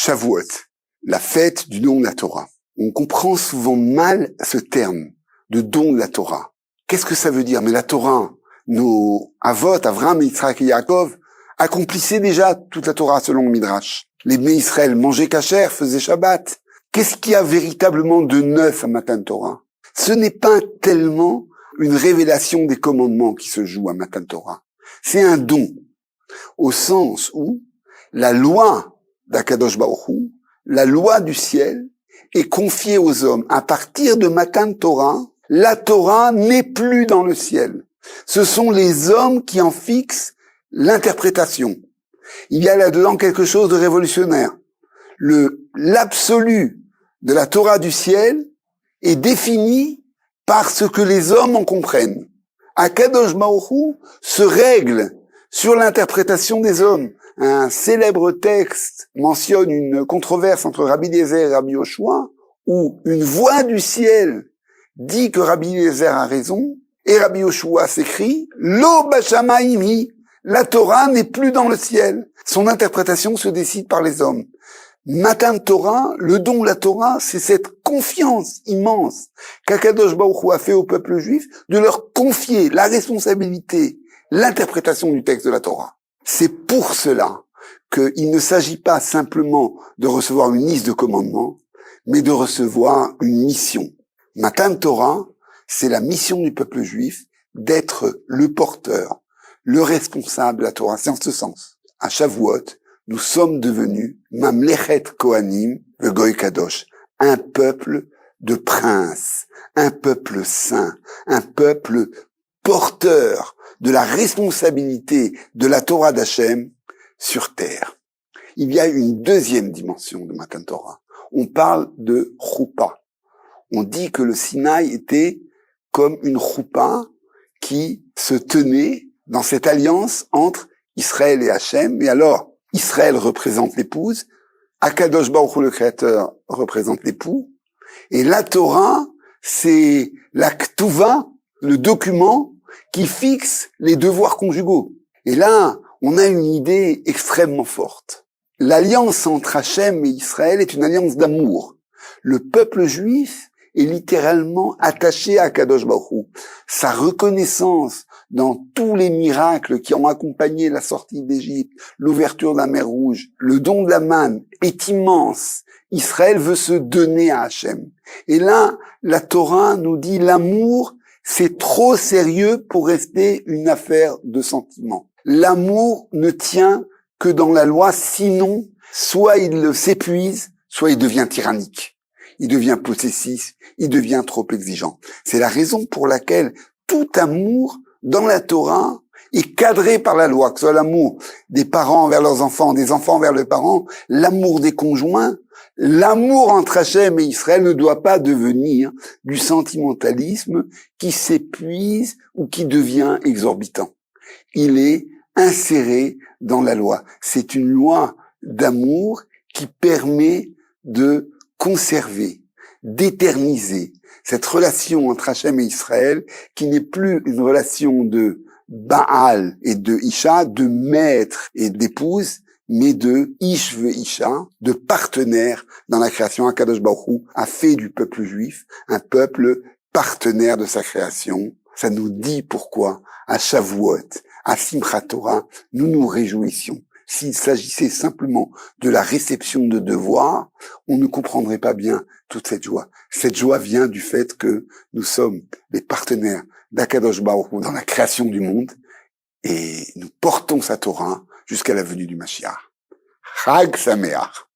Shavuot, la fête du don de la Torah. On comprend souvent mal ce terme de don de la Torah. Qu'est-ce que ça veut dire? Mais la Torah, nos avot, Avraham, Yitzhak et Yaakov, accomplissaient déjà toute la Torah selon le Midrash. Les Bnei Israël mangeaient kasher, faisaient Shabbat. Qu'est-ce qu'il y a véritablement de neuf à Matan Torah? Ce n'est pas tellement une révélation des commandements qui se joue à Matan Torah. C'est un don, au sens où la loi d'Akadosh Baruch Hu, la loi du ciel, est confiée aux hommes. À partir de Matan Torah, la Torah n'est plus dans le ciel. Ce sont les hommes qui en fixent l'interprétation. Il y a là-dedans quelque chose de révolutionnaire. L'absolu de la Torah du ciel est défini par ce que les hommes en comprennent. Akadosh Baruch Hu se règle sur l'interprétation des hommes. Un célèbre texte mentionne une controverse entre Rabbi Eliezer et Rabbi Yoshua, où une voix du ciel dit que Rabbi Eliezer a raison, et Rabbi Yoshua s'écrie « Lo bashamayim, la Torah n'est plus dans le ciel ». Son interprétation se décide par les hommes. Matan Torah, le don de la Torah, c'est cette confiance immense qu'Akadosh Baruch Hu a fait au peuple juif de leur confier la responsabilité, l'interprétation du texte de la Torah. C'est pour cela qu'il ne s'agit pas simplement de recevoir une liste de commandements, mais de recevoir une mission. Matan Torah, c'est la mission du peuple juif d'être le porteur, le responsable de la Torah. C'est en ce sens. À Shavuot, nous sommes devenus Mamlechet Kohanim veGoy Kadosh, un peuple de princes, un peuple saint, un peuple porteur de la responsabilité de la Torah d'Hachem sur terre. Il y a une deuxième dimension de Matan Torah. On parle de choupa. On dit que le Sinaï était comme une choupa qui se tenait dans cette alliance entre Israël et Hachem. Et alors, Israël représente l'épouse, Akadosh Baruch Hu, le Créateur, représente l'époux, et la Torah, c'est la Ktuva, le document qui fixe les devoirs conjugaux. Et là, on a une idée extrêmement forte. L'alliance entre Hachem et Israël est une alliance d'amour. Le peuple juif est littéralement attaché à Akadosh Baruch Hu. Sa reconnaissance dans tous les miracles qui ont accompagné la sortie d'Égypte, l'ouverture de la mer Rouge, le don de la manne est immense. Israël veut se donner à Hachem. Et là, la Torah nous dit l'amour, c'est trop sérieux pour rester une affaire de sentiment. L'amour ne tient que dans la loi, sinon, soit il s'épuise, soit il devient tyrannique. Il devient possessif, il devient trop exigeant. C'est la raison pour laquelle tout amour dans la Torah est cadré par la loi, que ce soit l'amour des parents envers leurs enfants, des enfants envers leurs parents, l'amour des conjoints, l'amour entre Hachem et Israël ne doit pas devenir du sentimentalisme qui s'épuise ou qui devient exorbitant. Il est inséré dans la loi. C'est une loi d'amour qui permet de conserver, d'éterniser cette relation entre Hachem et Israël qui n'est plus une relation de Baal et de Isha, de maître et d'épouse, mais de Ish ve Isha, de partenaire dans la création. Akadosh Baruch Hu a fait du peuple juif un peuple partenaire de sa création. Ça nous dit pourquoi à Shavuot, à Simchat Torah, nous nous réjouissions. S'il s'agissait simplement de la réception de devoirs, on ne comprendrait pas bien toute cette joie. Cette joie vient du fait que nous sommes les partenaires d'Akadosh Baruch Hu dans la création du monde et nous portons sa Torah jusqu'à la venue du Mashiach. Chag Sameach.